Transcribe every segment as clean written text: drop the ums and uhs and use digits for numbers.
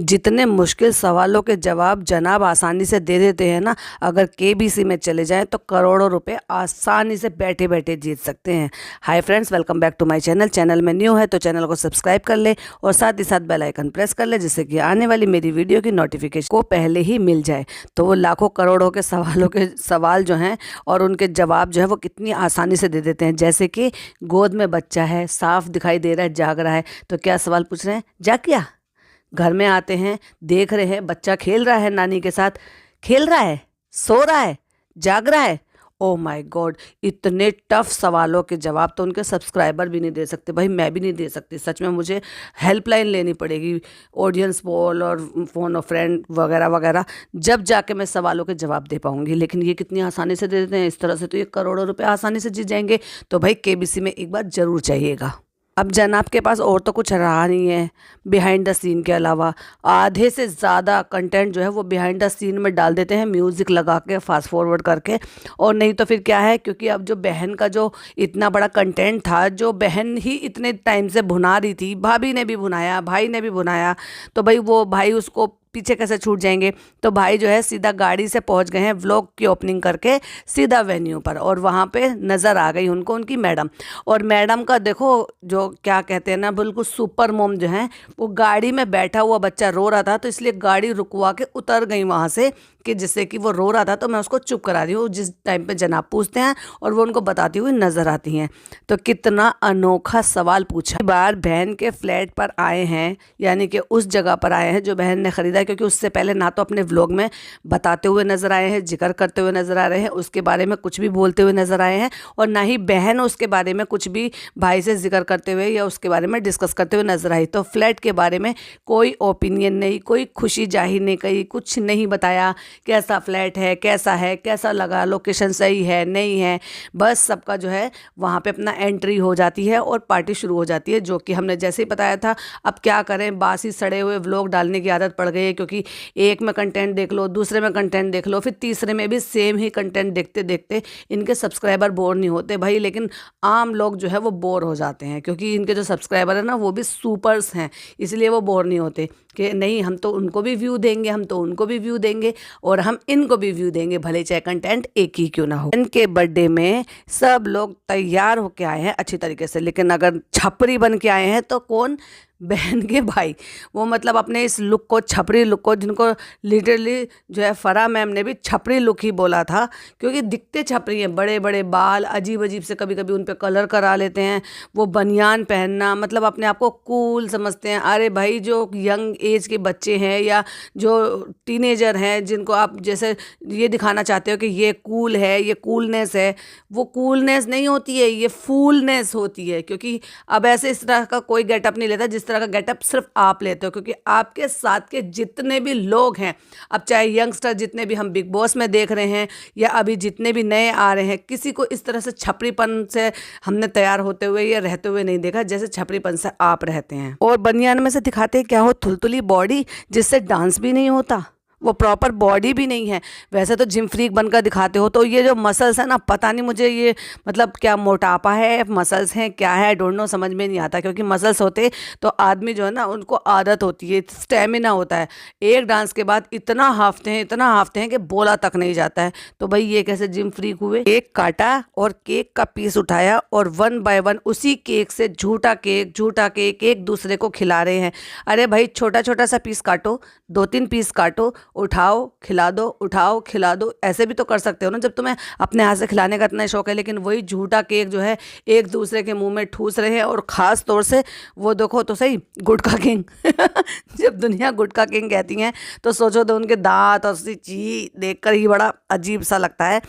जितने मुश्किल सवालों के जवाब जनाब आसानी से दे देते हैं ना, अगर केबीसी में चले जाएं तो करोड़ों रुपए आसानी से बैठे बैठे जीत सकते हैं। Hi friends, welcome back to my channel. Channel में न्यू है तो चैनल को सब्सक्राइब कर ले और साथ ही साथ बेल आइकन प्रेस कर ले, जिससे कि आने वाली मेरी वीडियो की नोटिफिकेशन को पहले ही मिल जाए। तो वो लाखों करोड़ों के सवालों के सवाल जो हैं और उनके जवाब जो है वो कितनी आसानी से दे देते हैं। जैसे कि गोद में बच्चा है, साफ दिखाई दे रहा है, जाग रहा है, तो क्या सवाल पूछ रहे हैं? जाग क्या? घर में आते हैं, देख रहे हैं बच्चा खेल रहा है नानी के साथ, खेल रहा है, सो रहा है, जाग रहा है। ओ माय गॉड, इतने टफ सवालों के जवाब तो उनके सब्सक्राइबर भी नहीं दे सकते। भाई मैं भी नहीं दे सकती, सच में मुझे हेल्पलाइन लेनी पड़ेगी, ऑडियंस पोल और फोन ऑफ फ्रेंड वगैरह वगैरह, जब जाके मैं सवालों के जवाब दे पाऊंगी। लेकिन ये कितनी आसानी से दे देते हैं, इस तरह से तो ये करोड़ों रुपए आसानी से जीत जाएंगे। तो भाई केबीसी में एक बार जरूर चाहिएगा। अब जनाब के पास और तो कुछ रहा नहीं है बिहाइंड द सीन के अलावा। आधे से ज़्यादा कंटेंट जो है वो बिहाइंड द सीन में डाल देते हैं, म्यूज़िक लगा के, फास्ट फॉरवर्ड करके। और नहीं तो फिर क्या है, क्योंकि अब जो बहन का जो इतना बड़ा कंटेंट था, जो बहन ही इतने टाइम से भुना रही थी, भाभी ने भी भुनाया, भाई ने भी भुनाया, तो भाई वो भाई उसको पीछे कैसे छूट जाएंगे। तो भाई जो है सीधा गाड़ी से पहुंच गए हैं व्लॉग की ओपनिंग करके सीधा वेन्यू पर, और वहाँ पे नज़र आ गई उनको उनकी मैडम। और मैडम का देखो, जो क्या कहते हैं ना, बिल्कुल सुपर मोम जो है, वो गाड़ी में बैठा हुआ बच्चा रो रहा था तो इसलिए गाड़ी रुकवा के उतर गई वहाँ से, कि जिससे कि वो रो रहा था तो मैं उसको चुप करा रही हूँ, जिस टाइम पे जनाब पूछते हैं और वो उनको बताती हुई नजर आती हैं। तो कितना अनोखा सवाल पूछा। बार बहन के फ्लैट पर आए हैं, यानी कि उस जगह पर आए हैं जो बहन ने खरीदा, क्योंकि उससे पहले ना तो अपने व्लॉग में बताते हुए नजर आए हैं, जिक्र करते हुए नजर आ रहे हैं, उसके बारे में कुछ भी बोलते हुए नजर आए हैं, और ना ही बहन उसके बारे में कुछ भी भाई से जिक्र करते हुए या उसके बारे में डिस्कस करते हुए नजर आई। तो फ्लैट के बारे में कोई ओपिनियन नहीं, कोई खुशी जाहिर नहीं करी, कुछ नहीं बताया, कैसा फ्लैट है, कैसा लगा, लोकेशन सही है नहीं है। बस सबका जो है वहाँ पे अपना एंट्री हो जाती है और पार्टी शुरू हो जाती है, जो कि हमने जैसे ही बताया था। अब क्या करें, बासी सड़े हुए व्लॉग डालने की आदत पड़ गई है, क्योंकि एक में कंटेंट देख लो, दूसरे में कंटेंट देख लो, फिर तीसरे में भी सेम ही कंटेंट देखते देखते इनके सब्सक्राइबर बोर नहीं होते भाई। लेकिन आम लोग जो है वो बोर हो जाते हैं, क्योंकि इनके जो सब्सक्राइबर है ना वो भी सुपर्स हैं, इसलिए वो बोर नहीं होते कि नहीं हम तो उनको भी व्यू देंगे, हम तो उनको भी व्यू देंगे और हम इनको भी व्यू देंगे, भले चाहे कंटेंट एक ही क्यों ना हो। इनके बर्थडे में सब लोग तैयार होके आए हैं अच्छी तरीके से, लेकिन अगर छपरी बन के आए हैं तो कौन? बहन के भाई। वो मतलब अपने इस लुक को, छपरी लुक को, जिनको लिटरली जो है फरा मैम ने भी छपरी लुक ही बोला था, क्योंकि दिखते छपरी हैं, बड़े बड़े बाल, अजीब अजीब से कभी कभी उन पे कलर करा लेते हैं, वो बनियान पहनना, मतलब अपने आप को कूल समझते हैं। अरे भाई, जो यंग एज के बच्चे हैं या जो टीनेजर हैं, जिनको आप जैसे ये दिखाना चाहते हो कि ये कूल है, ये कूलनेस है, वो कूलनेस नहीं होती है, ये फूलनेस होती है। क्योंकि अब ऐसे इस तरह का कोई गेटअप नहीं लेता जिस तरह का गेटअप सिर्फ आप लेते हो, क्योंकि आपके साथ के जितने भी लोग हैं, अब चाहे यंगस्टर जितने भी हम बिग बॉस में देख रहे हैं या अभी जितने भी नए आ रहे हैं, किसी को इस तरह से छपरीपन से हमने तैयार होते हुए या रहते हुए नहीं देखा जैसे छपरीपन से आप रहते हैं। और बनियान में से दिखाते क्या हो? थुलथुली बॉडी, जिससे डांस भी नहीं होता, वो प्रॉपर बॉडी भी नहीं है। वैसे तो जिम फ्रीक बनकर दिखाते हो, तो ये जो मसल्स है ना, पता नहीं मुझे ये मतलब क्या मोटापा है, मसल्स हैं, क्या है, डोंट नो, समझ में नहीं आता। क्योंकि मसल्स होते तो आदमी जो है ना उनको आदत होती है, स्टेमिना होता है, एक डांस के बाद इतना हाफते हैं कि बोला तक नहीं जाता है। तो भाई ये कैसे जिम फ्रीक हुए? केक काटा और केक का पीस उठाया और वन बाय वन उसी केक से झूठा केक एक दूसरे को खिला रहे हैं। अरे भाई, छोटा छोटा सा पीस काटो, 2-3 पीस काटो, उठाओ खिला दो, उठाओ खिला दो, ऐसे भी तो कर सकते हो ना, जब तुम्हें अपने हाथ से खिलाने का इतना शौक है। लेकिन वही झूठा केक जो है एक दूसरे के मुंह में ठूस रहे हैं, और ख़ास तौर से वो देखो तो सही, गुटखा किंग जब दुनिया गुटखा किंग कहती हैं तो सोचो तो उनके दांत और उसकी ची देखकर ही बड़ा अजीब सा लगता है।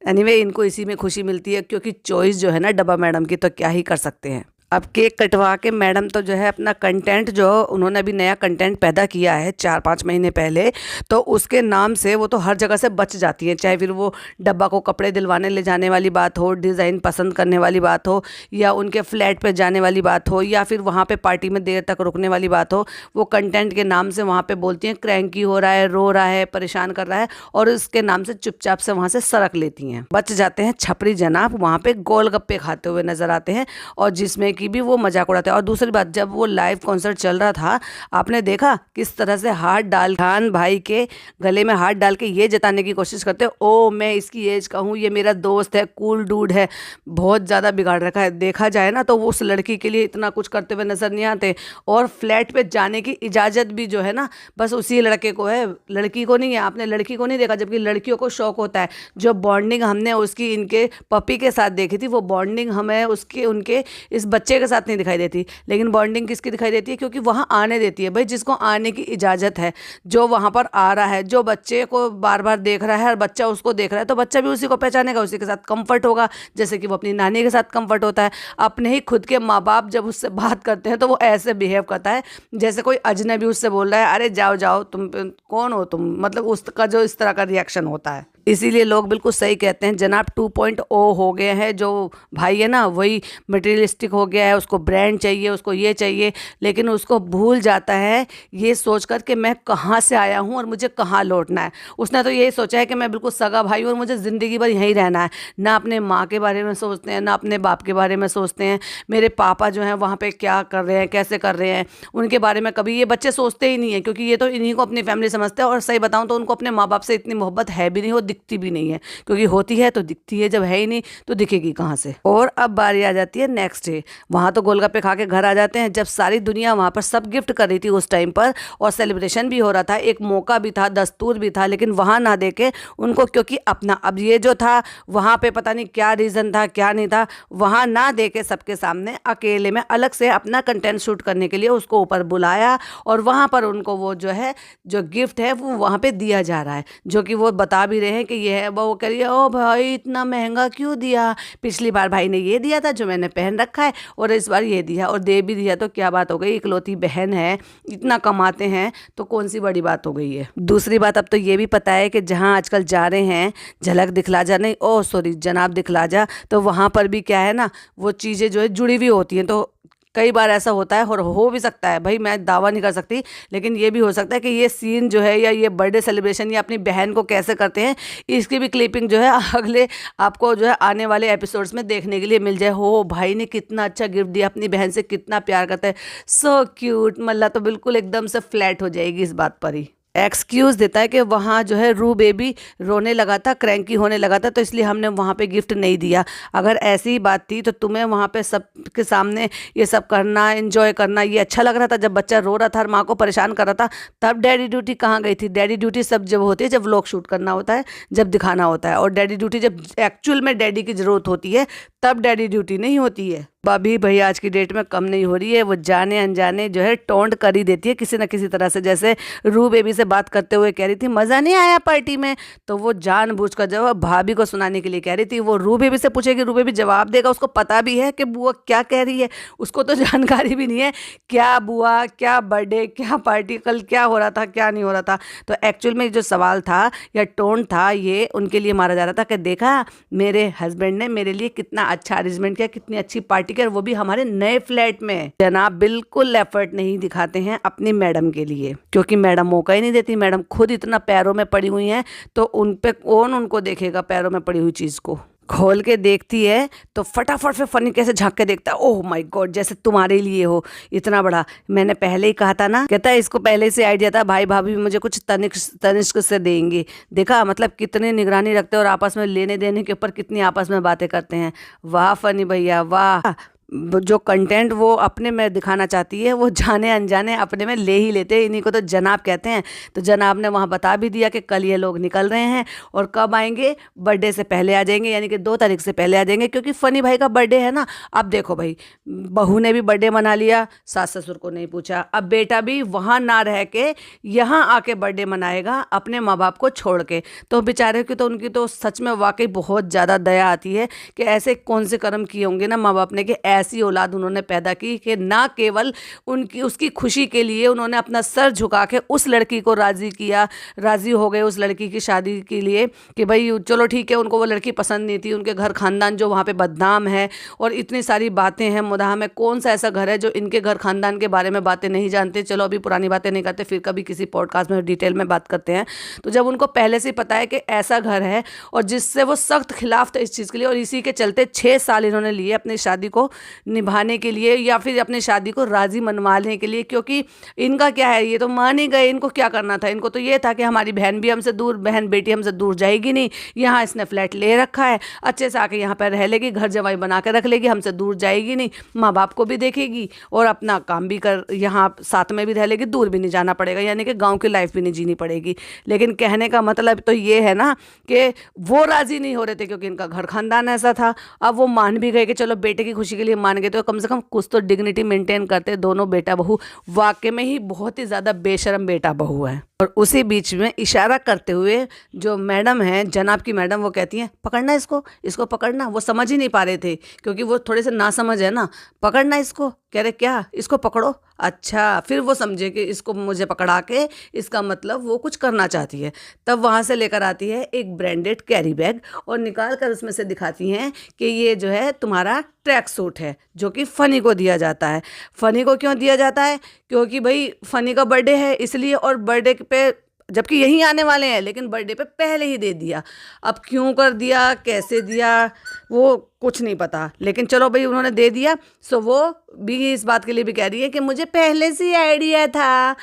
एनीवे, इनको इसी में खुशी मिलती है, क्योंकि चॉइस जो है ना डब्बा मैडम की, तो क्या ही कर सकते हैं। अब केक कटवा के मैडम तो जो है अपना कंटेंट, जो उन्होंने अभी नया कंटेंट पैदा किया है 4-5 महीने पहले, तो उसके नाम से वो तो हर जगह से बच जाती हैं। चाहे फिर वो डब्बा को कपड़े दिलवाने ले जाने वाली बात हो, डिज़ाइन पसंद करने वाली बात हो, या उनके फ्लैट पे जाने वाली बात हो, या फिर वहाँ पे पार्टी में देर तक रुकने वाली बात हो, वो कंटेंट के नाम से वहाँ पे बोलती हैं क्रैंकी हो रहा है, रो रहा है, परेशान कर रहा है, और इसके नाम से चुपचाप से वहाँ से सरक लेती हैं। बच जाते हैं छपरी जनाब, वहाँ पे गोलगप्पे खाते हुए नजर आते हैं, और जिसमें की भी वो मजाक उड़ाते हैं। और दूसरी बात, जब वो लाइव कॉन्सर्ट चल रहा था, आपने देखा किस तरह से हाथ डाल खान भाई के गले में हाथ डाल के ये जताने की कोशिश करते हैं, ओ मैं इसकी एज का हूँ, ये मेरा दोस्त है, कूल डूड है। बहुत ज़्यादा बिगाड़ रखा है। देखा जाए ना तो वो उस लड़की के लिए इतना कुछ करते हुए नजर नहीं आते। और फ्लैट पे जाने की इजाज़त भी जो है ना बस उसी लड़के को है, लड़की को नहीं है। आपने लड़की को नहीं देखा, जबकि लड़कियों को शौक होता है। जो बॉन्डिंग हमने उसकी इनके पपी के साथ देखी थी, वो बॉन्डिंग हमें उसके उनके इस बच्चे के साथ नहीं दिखाई देती। लेकिन बॉन्डिंग किसकी दिखाई देती है? क्योंकि वहाँ आने देती है भाई, जिसको आने की इजाज़त है, जो वहाँ पर आ रहा है, जो बच्चे को बार बार देख रहा है और बच्चा उसको देख रहा है, तो बच्चा भी उसी को पहचानेगा, उसी के साथ कंफर्ट होगा, जैसे कि वो अपनी नानी के साथ कंफर्ट होता है। अपने ही खुद के माँ बाप जब उससे बात करते हैं तो वो ऐसे बिहेव करता है जैसे कोई अजनबी उससे बोल रहा है, अरे जाओ जाओ, तुम कौन हो तुम, मतलब उसका जो इस तरह का रिएक्शन होता है। इसीलिए लोग बिल्कुल सही कहते हैं, जनाब 2.0 हो गए हैं। जो भाई है ना वही मटेरियलिस्टिक हो गया है, उसको ब्रांड चाहिए, उसको ये चाहिए, लेकिन उसको भूल जाता है ये सोचकर कि मैं कहाँ से आया हूँ और मुझे कहाँ लौटना है। उसने तो यही सोचा है कि मैं बिल्कुल सगा भाई हूँ और मुझे ज़िंदगी भर यहीं रहना है। ना अपने माँ के बारे में सोचते हैं, ना अपने बाप के बारे में सोचते हैं, मेरे पापा जो हैं वहाँ पर क्या कर रहे हैं, कैसे कर रहे हैं, उनके बारे में कभी ये बच्चे सोचते ही नहीं है। क्योंकि ये तो इन्हीं को अपनी फैमिली समझते हैं। और सही बताऊँ तो उनको अपने माँ बाप से इतनी मोहब्बत है भी नहीं, दिखती भी नहीं है। क्योंकि होती है तो दिखती है, जब है ही नहीं तो दिखेगी कहाँ से। और अब बारी आ जाती है नेक्स्ट डे। वहां तो गोलगप्पे खा के घर आ जाते हैं, जब सारी दुनिया वहां पर सब गिफ्ट कर रही थी उस टाइम पर, और सेलिब्रेशन भी हो रहा था, एक मौका भी था, दस्तूर भी था। लेकिन वहां ना देके उनको, क्योंकि अपना अब ये जो था वहां पे पता नहीं क्या रीजन था क्या नहीं था, वहां ना देके सबके सामने अकेले में अलग से अपना कंटेंट शूट करने के लिए उसको ऊपर बुलाया, और वहां पर उनको वो जो है जो गिफ्ट है वो वहां पे दिया जा रहा है, जो कि वो बता भी रहे हैं कि ये है। वो करिए, ओ भाई इतना महंगा क्यों दिया, पिछली बार भाई ने ये दिया था जो मैंने पहन रखा है, और इस बार ये दिया, और दे भी दिया, तो क्या बात हो गई, इकलौती बहन है, इतना कमाते हैं तो कौन सी बड़ी बात हो गई है। दूसरी बात, अब तो ये भी पता है कि जहाँ आजकल जा रहे हैं झलक दिखला जा, नहीं ओ सॉरी जनाब दिखला जा, तो वहाँ पर भी क्या है ना वो चीज़ें जो है जुड़ी हुई होती हैं। तो कई बार ऐसा होता है, और हो भी सकता है भाई, मैं दावा नहीं कर सकती, लेकिन ये भी हो सकता है कि ये सीन जो है या ये बर्थडे सेलिब्रेशन या अपनी बहन को कैसे करते हैं, इसकी भी क्लिपिंग जो है अगले आपको जो है आने वाले एपिसोड्स में देखने के लिए मिल जाए। हो भाई ने कितना अच्छा गिफ्ट दिया, अपनी बहन से कितना प्यार करता है, सो क्यूट। मल्ला तो बिल्कुल एकदम से फ्लैट हो जाएगी इस बात पर ही। एक्सक्यूज़ देता है कि वहाँ जो है रू बेबी रोने लगा था, क्रैंकी होने लगा था, तो इसलिए हमने वहाँ पे गिफ्ट नहीं दिया। अगर ऐसी ही बात थी तो तुम्हें वहाँ पे सबके सामने ये सब करना, एंजॉय करना ये अच्छा लग रहा था। जब बच्चा रो रहा था और माँ को परेशान कर रहा था, तब डैडी ड्यूटी कहाँ गई थी? डैडी ड्यूटी सब जब होती है जब व्लॉग शूट करना होता है, जब दिखाना होता है, और डैडी ड्यूटी जब एक्चुअल में डैडी की ज़रूरत होती है तब डैडी ड्यूटी नहीं होती है। भाभी भाई आज की डेट में कम नहीं हो रही है, वो जाने अनजाने जो है टोंट कर ही देती है किसी न किसी तरह से। जैसे रू बेबी से बात करते हुए कह रही थी मज़ा नहीं आया पार्टी में, तो वो जानबूझकर जवाब भाभी को सुनाने के लिए कह रही थी। वो रू बेबी से पूछेगी, रू बेबी जवाब देगा, उसको पता भी है कि बुआ क्या कह रही है, उसको तो जानकारी भी नहीं है क्या बुआ, क्या बर्थडे, क्या पार्टी, कल क्या हो रहा था क्या नहीं हो रहा था। तो एक्चुअल में जो सवाल था या टोन था ये उनके लिए मारा जा रहा था कि देखा मेरे हस्बैंड ने मेरे लिए कितना अच्छा अरेंजमेंट किया, कितनी अच्छी पार्टी, वो भी हमारे नए फ्लैट में। जनाब बिल्कुल एफर्ट नहीं दिखाते हैं अपनी मैडम के लिए, क्योंकि मैडम मौका ही नहीं देती। मैडम खुद इतना पैरों में पड़ी हुई हैं, तो उन पे कौन उनको देखेगा पैरों में पड़ी हुई चीज को। खोल के देखती है तो फटाफट से फनी कैसे झांक के देखता है, ओह माय गॉड जैसे तुम्हारे लिए हो इतना बड़ा। मैंने पहले ही कहा था ना, कहता है इसको पहले से आइडिया था भाई भाभी मुझे कुछ तनिष्क से देंगे। देखा मतलब कितने निगरानी रखते हैं और आपस में लेने देने के ऊपर कितनी आपस में बातें करते हैं। वाह फनी भैया वाह। जो कंटेंट वो अपने में दिखाना चाहती है वो जाने अनजाने अपने में ले ही लेते हैं। इन्हीं को तो जनाब कहते हैं। तो जनाब ने वहाँ बता भी दिया कि कल ये लोग निकल रहे हैं और कब आएंगे, बर्थडे से पहले आ जाएंगे, यानी कि 2 तारीख से पहले आ जाएंगे, क्योंकि फनी भाई का बर्थडे है ना। अब देखो भाई, बहू ने भी बर्थडे मना लिया, सास ससुर को नहीं पूछा, अब बेटा भी वहाँ ना रह के यहाँ आके बर्थडे मनाएगा अपने माँ बाप को छोड़ के। तो बेचारे की तो उनकी तो सच में वाकई बहुत ज़्यादा दया आती है कि ऐसे कौन से कर्म किए होंगे ना माँ बाप ने कि ऐसी औलाद उन्होंने पैदा की कि ना केवल उनकी उसकी खुशी के लिए उन्होंने अपना सर झुका के उस लड़की को राज़ी किया, राज़ी हो गए उस लड़की की शादी के लिए कि भाई चलो ठीक है, उनको वो लड़की पसंद नहीं थी, उनके घर खानदान जो वहाँ पे बदनाम है और इतनी सारी बातें हैं मुदाह में। कौन सा ऐसा घर है जो इनके घर खानदान के बारे में बातें नहीं जानते। चलो अभी पुरानी बातें नहीं करते, फिर कभी किसी पॉडकास्ट में डिटेल में बात करते हैं। तो जब उनको पहले से पता है कि ऐसा घर है और जिससे वो सख्त खिलाफ थे इस चीज़ के लिए, और इसी के चलते 6 साल इन्होंने लिए अपनी शादी को निभाने के लिए या फिर अपनी शादी को राज़ी मनवाने के लिए, क्योंकि इनका क्या है, ये तो मान ही गए, इनको क्या करना था, इनको तो ये था कि हमारी बहन भी हमसे दूर, बहन बेटी हमसे दूर जाएगी नहीं, यहाँ इसने फ्लैट ले रखा है, अच्छे से आके यहाँ पर रह लेगी, घर जमाई बना के रख लेगी, हमसे दूर जाएगी नहीं, माँ बाप को भी देखेगी और अपना काम भी कर, यहाँ साथ में भी रह लेगी, दूर भी नहीं जाना पड़ेगा, यानी कि गाँव की लाइफ भी नहीं जीनी पड़ेगी। लेकिन कहने का मतलब तो ये है ना कि वो राज़ी नहीं हो रहे थे, क्योंकि इनका घर खानदान ऐसा था। अब वो मान भी गए कि चलो बेटे की खुशी के लिए मान गए, तो कम से कम कुछ तो डिग्निटी मेंटेन करते दोनों बेटा बहू। वाकई में ही बहुत ही ज़्यादा बेशर्म बेटा बहू है। और उसी बीच में इशारा करते हुए जो मैडम है, जनाब की मैडम, वो कहती हैं पकड़ना इसको, इसको पकड़ना। वो समझ ही नहीं पा रहे थे, क्योंकि वो थोड़े से नासमझ है ना। पकड़ना इसको, कह रहे क्या, इसको पकड़ो। अच्छा, फिर वो समझे कि इसको मुझे पकड़ा के इसका मतलब वो कुछ करना चाहती है। तब वहाँ से लेकर आती है एक ब्रांडेड कैरी बैग और निकाल कर उसमें से दिखाती हैं कि ये जो है तुम्हारा ट्रैक सूट है, जो कि फ़नी को दिया जाता है। फ़नी को क्यों दिया जाता है? क्योंकि भाई फ़नी का बर्थडे है इसलिए, और बर्थडे पे जबकि यही आने वाले हैं, लेकिन बर्थडे पे पहले ही दे दिया। अब क्यों कर दिया, कैसे दिया, वो कुछ नहीं पता, लेकिन चलो भाई उन्होंने दे दिया। सो वो भी इस बात के लिए भी कह रही है कि मुझे पहले से ही आइडिया था।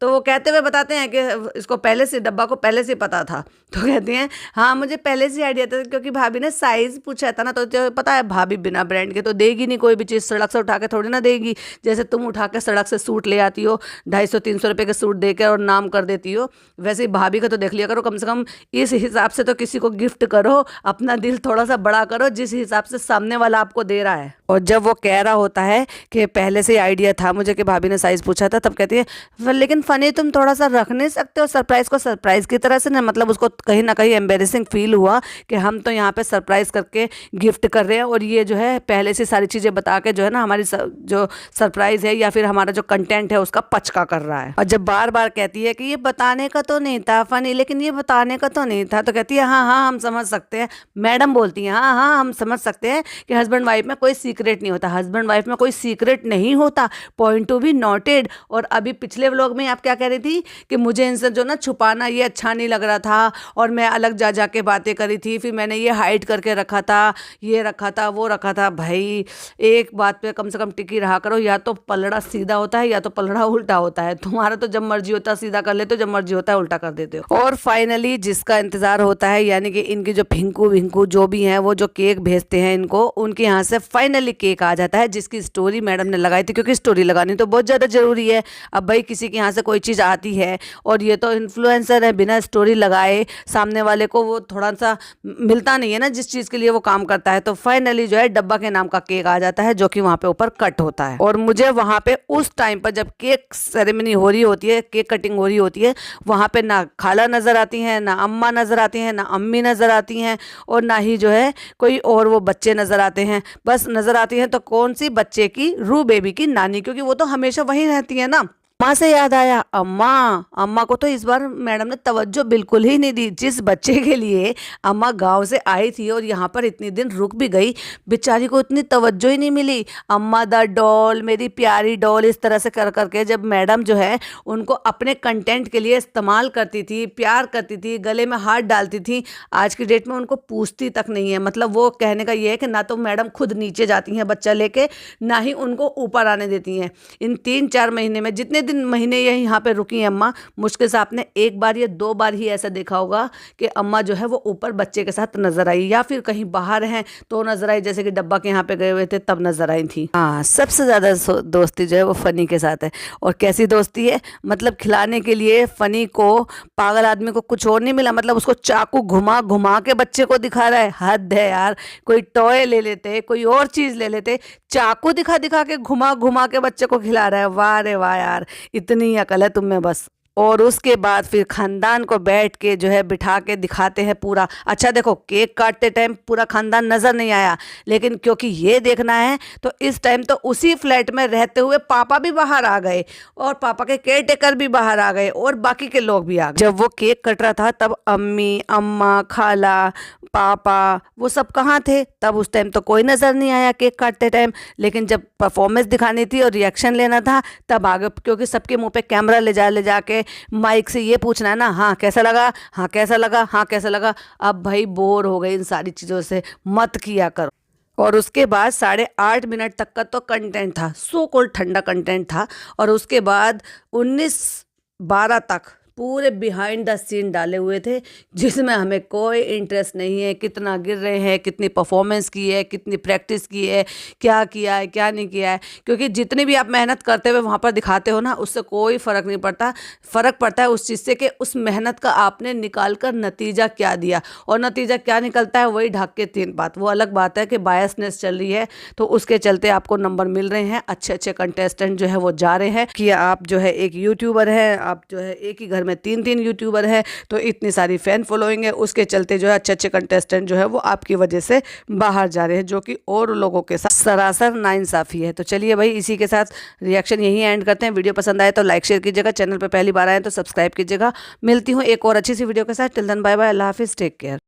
तो वो कहते हुए बताते हैं कि इसको पहले से, डब्बा को पहले से पता था। तो कहती हैं हाँ मुझे पहले से आइडिया था, क्योंकि भाभी ने साइज़ पूछा था ना। तो पता है भाभी बिना ब्रांड के तो देगी नहीं कोई भी चीज़, सड़क से उठा के थोड़ी ना देगी। जैसे तुम उठा के सड़क से सूट ले आती हो 250-300 रुपये के सूट दे के और नाम कर देती हो, वैसे ही भाभी का तो देख लिया करो। कम से कम इस हिसाब से तो किसी को गिफ्ट करो, अपना दिल थोड़ा सा बड़ा करो जिस हिसाब से सामने वाला आपको दे रहा है। और जब वो कह रहा होता है कि पहले से आइडिया था मुझे कि भाभी ने साइज़ पूछा था, तब कहती है लेकिन फ़नी तुम थोड़ा सा रख नहीं सकते हो सरप्राइज़ को सरप्राइज़ की तरह से ना। मतलब उसको कहीं ना कहीं एम्बेरेसिंग फील हुआ कि हम तो यहाँ पे सरप्राइज़ करके गिफ्ट कर रहे हैं, और ये जो है पहले से सारी चीज़ें बता के जो है ना हमारी जो सरप्राइज़ है या फिर हमारा जो कंटेंट है उसका पचका कर रहा है। और जब बार बार कहती है कि ये बताने का तो नहीं था फ़नी, लेकिन ये बताने का तो नहीं था, तो कहती है हाँ हाँ हम समझ सकते हैं। मैडम बोलती हैं हाँ हाँ हम समझ सकते हैं कि हस्बैंड वाइफ में कोई सीक्रेट नहीं होता, हस्बैंड वाइफ में कोई सीक्रेट नहीं होता, पॉइंट टू बी नोटेड। और अभी पिछले व्लॉग में आप क्या कह रही थी कि मुझे इनसे जो ना छुपाना ये अच्छा नहीं लग रहा था, और मैं अलग जा जा के बातें करी थी, फिर मैंने ये हाइड करके रखा था, ये रखा था, वो रखा था। भाई एक बात पे कम से कम टिकी रहा करो, या तो पलड़ा सीधा होता है या तो पलड़ा उल्टा होता है। तुम्हारा तो जब मर्जी होता है सीधा कर लेते हो, जब मर्जी होता है उल्टा कर देते हो। और फाइनली जिसका इंतजार होता है, यानी कि इनकी जो भिंकू भिंकू जो भी हैं, वो जो केक भेजते हैं इनको, उनके यहाँ से फाइनली केक आ जाता है, जिसकी स्टोरी मैडम ने लगाई थी, क्योंकि स्टोरी लगानी तो बहुत ज़्यादा ज़रूरी है। अब भाई किसी के यहाँ से कोई चीज़ आती है और ये तो इन्फ्लुएंसर है, बिना स्टोरी लगाए सामने वाले को वो थोड़ा सा मिलता नहीं है ना जिस चीज़ के लिए वो काम करता है। तो फाइनली जो है डब्बा के नाम का केक आ जाता है, जो कि वहाँ पे ऊपर कट होता है। और मुझे वहाँ पे उस टाइम पर जब केक सेरेमनी हो रही होती है, केक कटिंग हो रही होती है, वहाँ पे ना खाला नज़र आती हैं, ना अम्मा नज़र आती हैं, ना अम्मी नज़र आती हैं, और ना ही जो है कोई और वो बच्चे नज़र आते हैं। बस नज़र आती हैं तो कौन सी, बच्चे की, रू बेबी की नानी, क्योंकि वो तो हमेशा वहीं रहती है ना। अम्मा से याद आया, अम्मा अम्मा को तो इस बार मैडम ने तवज्जो बिल्कुल ही नहीं दी। जिस बच्चे के लिए अम्मा गांव से आई थी और यहाँ पर इतनी दिन रुक भी गई, बेचारी को इतनी तवज्जो ही नहीं मिली। अम्मा द डॉल, मेरी प्यारी डॉल, इस तरह से कर करके जब मैडम जो है उनको अपने कंटेंट के लिए इस्तेमाल करती थी, प्यार करती थी, गले में हाथ डालती थी, आज की डेट में उनको पूछती तक नहीं है। मतलब वो कहने का ये है कि ना तो मैडम खुद नीचे जाती हैं बच्चा लेके, ना ही उनको ऊपर आने देती हैं। इन 3-4 महीने में जितने महीने ये यहाँ पे रुकी हैं अम्मा, मुश्किल से आपने एक बार या 2 बार ही ऐसा देखा होगा कि अम्मा जो है वो ऊपर बच्चे के साथ नजर आई, या फिर कहीं बाहर हैं तो नजर आई, जैसे कि डब्बा के यहाँ पे गए हुए थे तब नजर आई थी। हाँ, सबसे ज़्यादा दोस्ती जो है वो फ़नी के साथ है। और कैसी दोस्ती है, मतलब खिलाने के लिए फ़नी को, पागल आदमी को कुछ और नहीं मिला, मतलब उसको चाकू घुमा घुमा के बच्चे को दिखा रहा है। हद है यार, कोई टॉय ले लेते, कोई और चीज़ ले लेते, चाकू दिखा दिखा के घुमा घुमा के बच्चे को खिला रहा है। वाह रे वाह यार, इतनी अकल है तुम में बस। और उसके बाद फिर खानदान को बैठ के जो है बिठा के दिखाते हैं पूरा। अच्छा देखो, केक काटते टाइम पूरा खानदान नज़र नहीं आया, लेकिन क्योंकि ये देखना है तो इस टाइम तो उसी फ्लैट में रहते हुए पापा भी बाहर आ गए, और पापा के केयर टेकर भी बाहर आ गए, और बाकी के लोग भी आ गए। जब वो केक कट रहा था तब अम्मी, अम्मा, खाला, पापा, वो सब कहाँ थे? तब उस टाइम तो कोई नज़र नहीं आया केक काटते टाइम। लेकिन जब परफॉर्मेंस दिखानी थी और रिएक्शन लेना था तब आ गए, क्योंकि सबके मुंह पे कैमरा ले जा के माइक से ये पूछना है ना, हाँ कैसा लगा, हाँ कैसा लगा, हाँ कैसा लगा। अब भाई बोर हो गई इन सारी चीज़ों से, मत किया करो। और उसके बाद 8.5 मिनट तक का तो कंटेंट था, सो कॉल्ड ठंडा कंटेंट था। और उसके बाद 19-12 तक पूरे बिहाइंड द सीन डाले हुए थे, जिसमें हमें कोई इंटरेस्ट नहीं है कितना गिर रहे हैं, कितनी परफॉर्मेंस की है, कितनी प्रैक्टिस की है, क्या किया है क्या नहीं किया है। क्योंकि जितनी भी आप मेहनत करते हुए वहाँ पर दिखाते हो ना, उससे कोई फ़र्क नहीं पड़ता। फ़र्क पड़ता है उस चीज़ से कि उस मेहनत का आपने निकाल कर नतीजा क्या दिया, और नतीजा क्या निकलता है वही ढाक के 3 बात। वो अलग बात है कि बायसनेस चल रही है तो उसके चलते आपको नंबर मिल रहे हैं, अच्छे अच्छे कंटेस्टेंट जो है वो जा रहे हैं। कि आप जो है एक यूट्यूबर है, आप जो है एक ही घर में 3-3 यूट्यूबर है, तो इतनी सारी फैन फॉलोइंग है, उसके चलते जो है अच्छे अच्छे कंटेस्टेंट जो है वो आपकी वजह से बाहर जा रहे हैं, जो कि और लोगों के साथ सरासर नाइंसाफ़ी है। तो चलिए भाई, इसी के साथ रिएक्शन यही एंड करते हैं। वीडियो पसंद आए तो लाइक शेयर कीजिएगा, चैनल पर पहली बार आए तो सब्सक्राइब कीजिएगा। मिलती हूँ एक और अच्छी सी वीडियो के साथ। टिल देन बाय बाय, अल्लाह हाफिज़, टेक केयर।